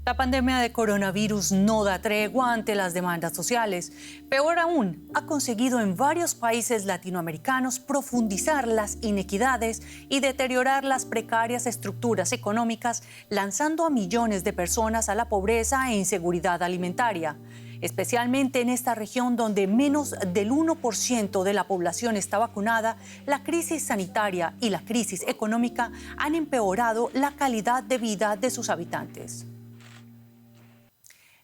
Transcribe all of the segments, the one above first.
La pandemia de coronavirus no da tregua ante las demandas sociales. Peor aún, ha conseguido en varios países latinoamericanos profundizar las inequidades y deteriorar las precarias estructuras económicas, lanzando a millones de personas a la pobreza e inseguridad alimentaria. Especialmente en esta región donde menos del 1% de la población está vacunada, la crisis sanitaria y la crisis económica han empeorado la calidad de vida de sus habitantes.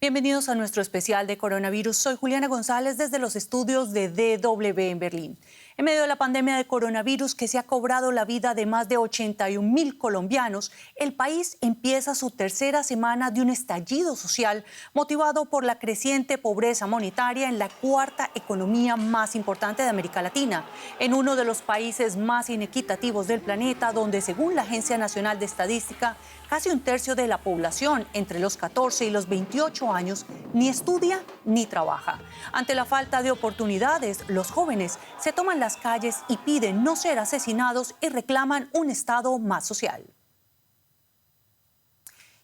Bienvenidos a nuestro especial de coronavirus. Soy Juliana González desde los estudios de DW en Berlín. En medio de la pandemia de coronavirus que se ha cobrado la vida de más de 81.000 colombianos, el país empieza su tercera semana de un estallido social motivado por la creciente pobreza monetaria en la cuarta economía más importante de América Latina, en uno de los países más inequitativos del planeta, donde, según la Agencia Nacional de Estadística, casi un tercio de la población entre los 14 y los 28 años ni estudia ni trabaja. Ante la falta de oportunidades, los jóvenes se toman las calles y piden no ser asesinados y reclaman un Estado más social.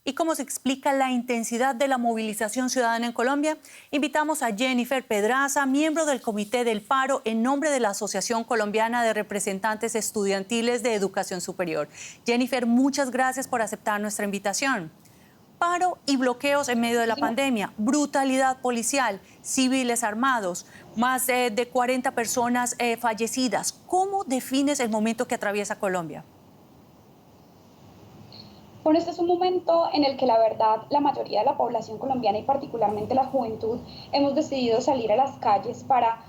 ¿Y cómo se explica la intensidad de la movilización ciudadana en Colombia? Invitamos a Jennifer Pedraza, miembro del Comité del Paro, en nombre de la Asociación Colombiana de Representantes Estudiantiles de Educación Superior. Jennifer, muchas gracias por aceptar nuestra invitación. Paro y bloqueos en medio de la pandemia, brutalidad policial, civiles armados, más de 40 personas fallecidas. ¿Cómo defines el momento que atraviesa Colombia? Bueno, este es un momento en el que la verdad la mayoría de la población colombiana y particularmente la juventud hemos decidido salir a las calles para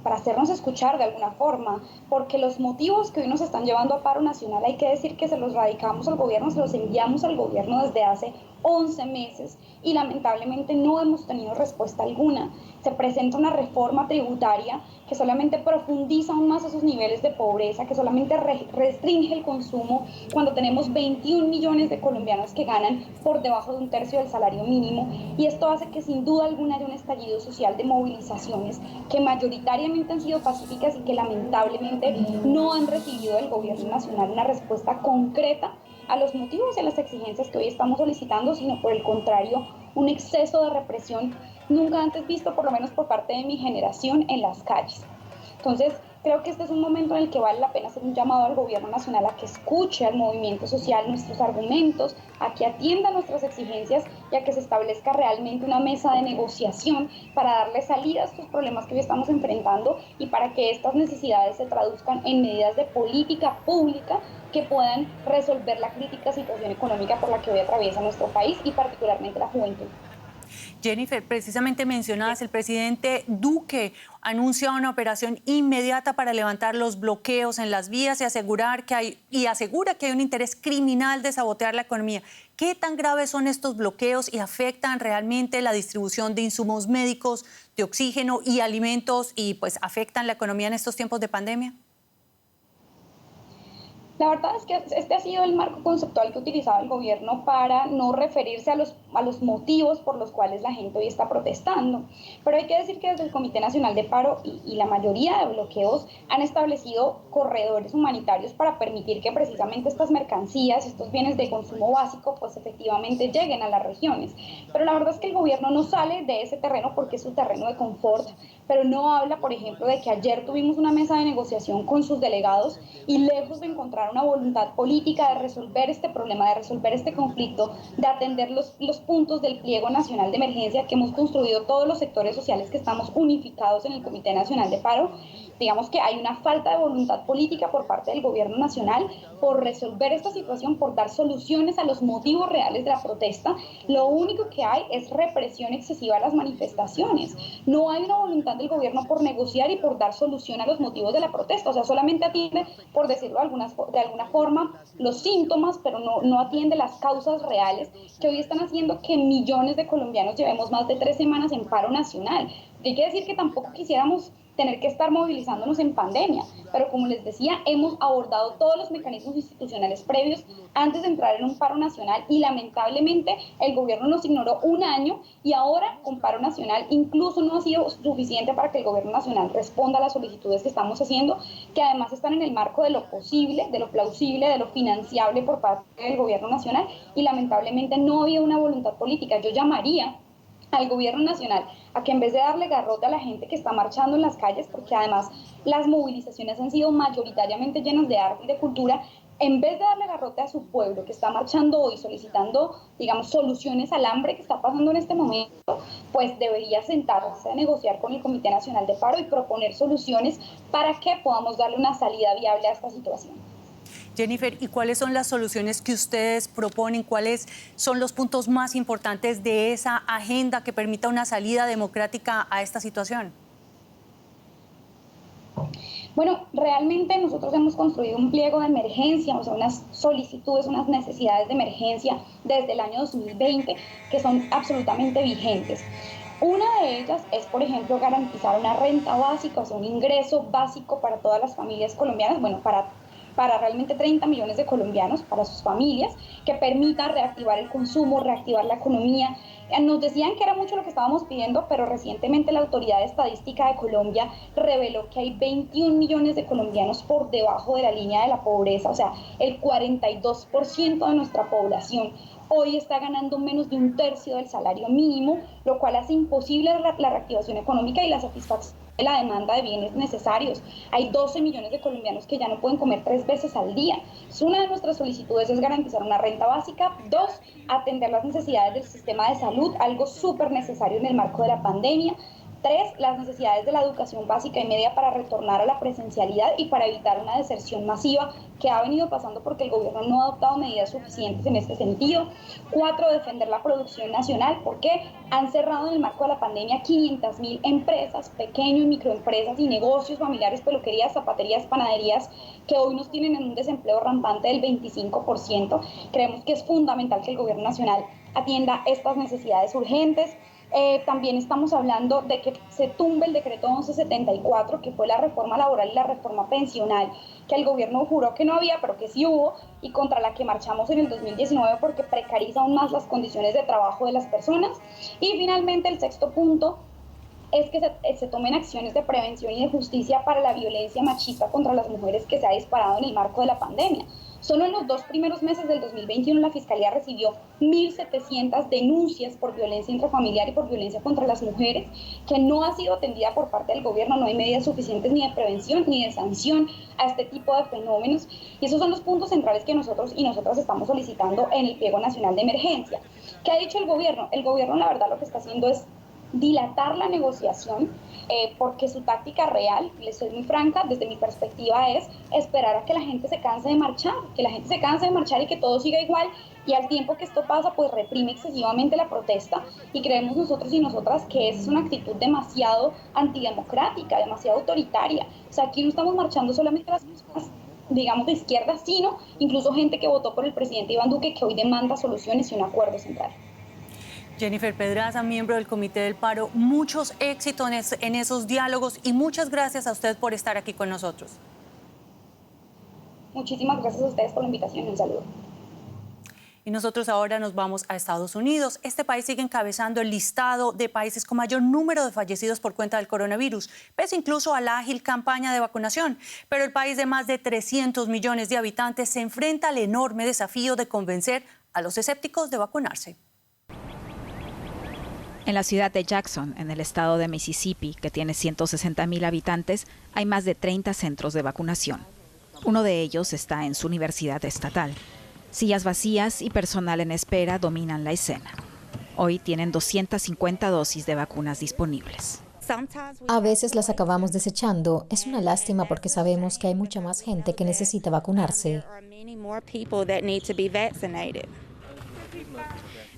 hacernos escuchar de alguna forma, porque los motivos que hoy nos están llevando a paro nacional hay que decir que se los radicamos al gobierno, se los enviamos al gobierno desde hace 11 meses y lamentablemente no hemos tenido respuesta alguna. Se presenta una reforma tributaria que solamente profundiza aún más esos niveles de pobreza, que solamente restringe el consumo cuando tenemos 21 millones de colombianos que ganan por debajo de un tercio del salario mínimo, y esto hace que sin duda alguna haya un estallido social de movilizaciones que mayoritariamente han sido pacíficas y que lamentablemente no han recibido del gobierno nacional una respuesta concreta a los motivos y a las exigencias que hoy estamos solicitando, sino por el contrario, un exceso de represión nunca antes visto, por lo menos por parte de mi generación, en las calles. Entonces, creo que este es un momento en el que vale la pena hacer un llamado al gobierno nacional a que escuche al movimiento social nuestros argumentos, a que atienda nuestras exigencias y a que se establezca realmente una mesa de negociación para darle salida a estos problemas que hoy estamos enfrentando y para que estas necesidades se traduzcan en medidas de política pública que puedan resolver la crítica situación económica por la que hoy atraviesa nuestro país y particularmente la juventud. Jennifer, precisamente mencionadas, el presidente Duque anuncia una operación inmediata para levantar los bloqueos en las vías y asegura que hay un interés criminal de sabotear la economía. ¿Qué tan graves son estos bloqueos y afectan realmente la distribución de insumos médicos, de oxígeno y alimentos y pues afectan la economía en estos tiempos de pandemia? La verdad es que este ha sido el marco conceptual que ha utilizado el gobierno para no referirse a los motivos por los cuales la gente hoy está protestando. Pero hay que decir que desde el Comité Nacional de Paro y la mayoría de bloqueos han establecido corredores humanitarios para permitir que precisamente estas mercancías, estos bienes de consumo básico, pues efectivamente lleguen a las regiones. Pero la verdad es que el gobierno no sale de ese terreno porque es su terreno de confort, pero no habla, por ejemplo, de que ayer tuvimos una mesa de negociación con sus delegados y lejos de encontrar una voluntad política de resolver este problema, de resolver este conflicto, de atender los puntos del pliego nacional de emergencia que hemos construido todos los sectores sociales que estamos unificados en el Comité Nacional de Paro. Digamos que hay una falta de voluntad política por parte del gobierno nacional por resolver esta situación, por dar soluciones a los motivos reales de la protesta. Lo único que hay es represión excesiva a las manifestaciones. No hay una voluntad del gobierno por negociar y por dar solución a los motivos de la protesta. O sea, solamente atiende, por decirlo de alguna forma, los síntomas, pero no atiende las causas reales que hoy están haciendo que millones de colombianos llevemos más de 3 semanas en paro nacional. Hay que decir que tampoco quisiéramos tener que estar movilizándonos en pandemia. Pero como les decía, hemos abordado todos los mecanismos institucionales previos antes de entrar en un paro nacional y lamentablemente el gobierno nos ignoró un año y ahora con paro nacional incluso no ha sido suficiente para que el gobierno nacional responda a las solicitudes que estamos haciendo, que además están en el marco de lo posible, de lo plausible, de lo financiable por parte del gobierno nacional y lamentablemente no había una voluntad política. Yo llamaría al gobierno nacional a que en vez de darle garrote a la gente que está marchando en las calles, porque además las movilizaciones han sido mayoritariamente llenas de arte y de cultura, en vez de darle garrote a su pueblo que está marchando hoy solicitando, digamos, soluciones al hambre que está pasando en este momento, pues debería sentarse a negociar con el Comité Nacional de Paro y proponer soluciones para que podamos darle una salida viable a esta situación. Jennifer, ¿y cuáles son las soluciones que ustedes proponen? ¿Cuáles son los puntos más importantes de esa agenda que permita una salida democrática a esta situación? Bueno, realmente nosotros hemos construido un pliego de emergencia, o sea, unas solicitudes, unas necesidades de emergencia desde el año 2020 que son absolutamente vigentes. Una de ellas es, por ejemplo, garantizar una renta básica, o sea, un ingreso básico para todas las familias colombianas, bueno, para realmente 30 millones de colombianos, para sus familias, que permita reactivar el consumo, reactivar la economía. Nos decían que era mucho lo que estábamos pidiendo, pero recientemente la Autoridad Estadística de Colombia reveló que hay 21 millones de colombianos por debajo de la línea de la pobreza, o sea, el 42% de nuestra población hoy está ganando menos de un tercio del salario mínimo, lo cual hace imposible la reactivación económica y la satisfacción de la demanda de bienes necesarios. Hay 12 millones de colombianos que ya no pueden comer 3 veces al día. Una de nuestras solicitudes es garantizar una renta básica. 2, atender las necesidades del sistema de salud, algo súper necesario en el marco de la pandemia. 3, las necesidades de la educación básica y media para retornar a la presencialidad y para evitar una deserción masiva que ha venido pasando porque el gobierno no ha adoptado medidas suficientes en este sentido. 4, defender la producción nacional porque han cerrado en el marco de la pandemia 500.000 empresas, pequeños y microempresas y negocios familiares, peluquerías, zapaterías, panaderías, que hoy nos tienen en un desempleo rampante del 25%. Creemos que es fundamental que el gobierno nacional atienda estas necesidades urgentes. También estamos hablando de que se tumbe el decreto 1174, que fue la reforma laboral y la reforma pensional, que el gobierno juró que no había, pero que sí hubo, y contra la que marchamos en el 2019 porque precariza aún más las condiciones de trabajo de las personas. Y finalmente el 6º punto es que se tomen acciones de prevención y de justicia para la violencia machista contra las mujeres que se ha disparado en el marco de la pandemia. Solo en los 2 primeros meses del 2021 la Fiscalía recibió 1.700 denuncias por violencia intrafamiliar y por violencia contra las mujeres que no ha sido atendida por parte del gobierno. No hay medidas suficientes ni de prevención ni de sanción a este tipo de fenómenos. Y esos son los puntos centrales que nosotros y nosotras estamos solicitando en el pliego nacional de emergencia. ¿Qué ha dicho el gobierno? El gobierno, la verdad, lo que está haciendo es dilatar la negociación porque su táctica real, les soy muy franca, desde mi perspectiva es esperar a que la gente se canse de marchar, y que todo siga igual, y al tiempo que esto pasa pues reprime excesivamente la protesta y creemos nosotros y nosotras que esa es una actitud demasiado antidemocrática, demasiado autoritaria. O sea, aquí no estamos marchando solamente las personas, digamos, de izquierda, sino incluso gente que votó por el presidente Iván Duque, que hoy demanda soluciones y un acuerdo central. Jennifer Pedraza, miembro del Comité del Paro, muchos éxitos en esos diálogos y muchas gracias a usted por estar aquí con nosotros. Muchísimas gracias a ustedes por la invitación. Un saludo. Y nosotros ahora nos vamos a Estados Unidos. Este país sigue encabezando el listado de países con mayor número de fallecidos por cuenta del coronavirus, pese incluso a la ágil campaña de vacunación. Pero el país de más de 300 millones de habitantes se enfrenta al enorme desafío de convencer a los escépticos de vacunarse. En la ciudad de Jackson, en el estado de Mississippi, que tiene 160.000 habitantes, hay más de 30 centros de vacunación. Uno de ellos está en su universidad estatal. Sillas vacías y personal en espera dominan la escena. Hoy tienen 250 dosis de vacunas disponibles. A veces las acabamos desechando. Es una lástima porque sabemos que hay mucha más gente que necesita vacunarse.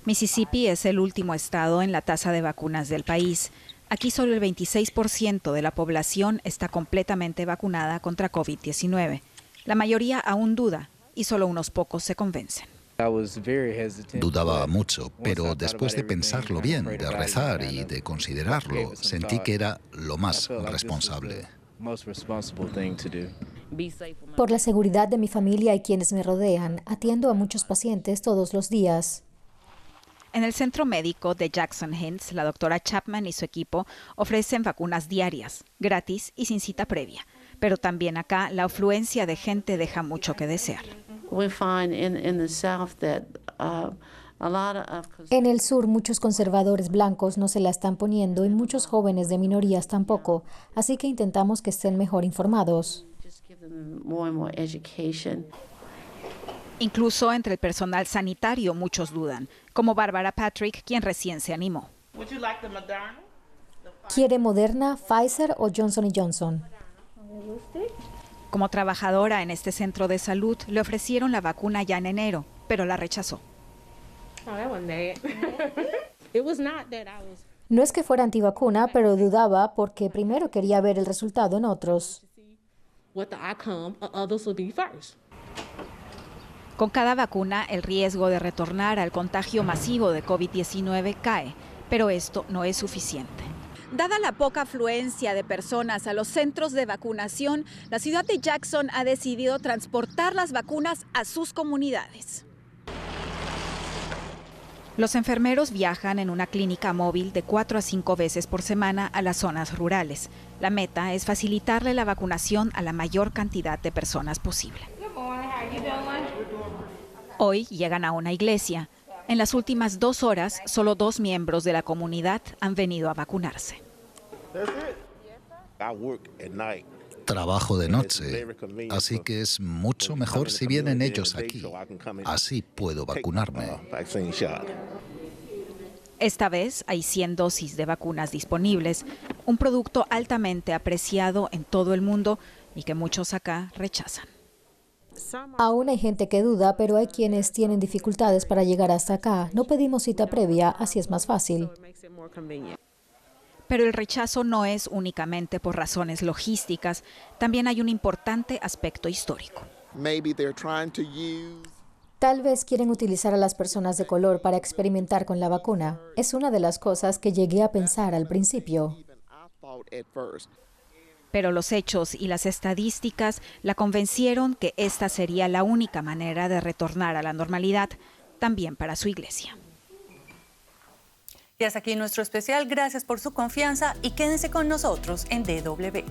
Mississippi es el último estado en la tasa de vacunas del país. Aquí solo el 26% de la población está completamente vacunada contra COVID-19. La mayoría aún duda y solo unos pocos se convencen. Dudaba mucho, pero después de pensarlo bien, de rezar y de considerarlo, sentí que era lo más responsable. Por la seguridad de mi familia y quienes me rodean, atiendo a muchos pacientes todos los días. En el centro médico de Jackson Heights, la doctora Chapman y su equipo ofrecen vacunas diarias, gratis y sin cita previa. Pero también acá la afluencia de gente deja mucho que desear. En el sur, muchos conservadores blancos no se la están poniendo y muchos jóvenes de minorías tampoco, así que intentamos que estén mejor informados. Incluso entre el personal sanitario muchos dudan, como Bárbara Patrick, quien recién se animó. ¿Quiere Moderna, Pfizer o Johnson & Johnson? Como trabajadora en este centro de salud, le ofrecieron la vacuna ya en enero, pero la rechazó. No es que fuera antivacuna, pero dudaba porque primero quería ver el resultado en otros. Con cada vacuna, el riesgo de retornar al contagio masivo de COVID-19 cae, pero esto no es suficiente. Dada la poca afluencia de personas a los centros de vacunación, la ciudad de Jackson ha decidido transportar las vacunas a sus comunidades. Los enfermeros viajan en una clínica móvil de 4 a 5 veces por semana a las zonas rurales. La meta es facilitarle la vacunación a la mayor cantidad de personas posible. Hoy llegan a una iglesia. En las últimas 2 horas, solo 2 miembros de la comunidad han venido a vacunarse. Trabajo de noche, así que es mucho mejor si vienen ellos aquí. Así puedo vacunarme. Esta vez hay 100 dosis de vacunas disponibles, un producto altamente apreciado en todo el mundo y que muchos acá rechazan. Aún hay gente que duda, pero hay quienes tienen dificultades para llegar hasta acá. No pedimos cita previa, así es más fácil. Pero el rechazo no es únicamente por razones logísticas, también hay un importante aspecto histórico. Tal vez quieren utilizar a las personas de color para experimentar con la vacuna. Es una de las cosas que llegué a pensar al principio. Pero los hechos y las estadísticas la convencieron que esta sería la única manera de retornar a la normalidad, también para su iglesia. Y hasta aquí nuestro especial. Gracias por su confianza y quédense con nosotros en DW.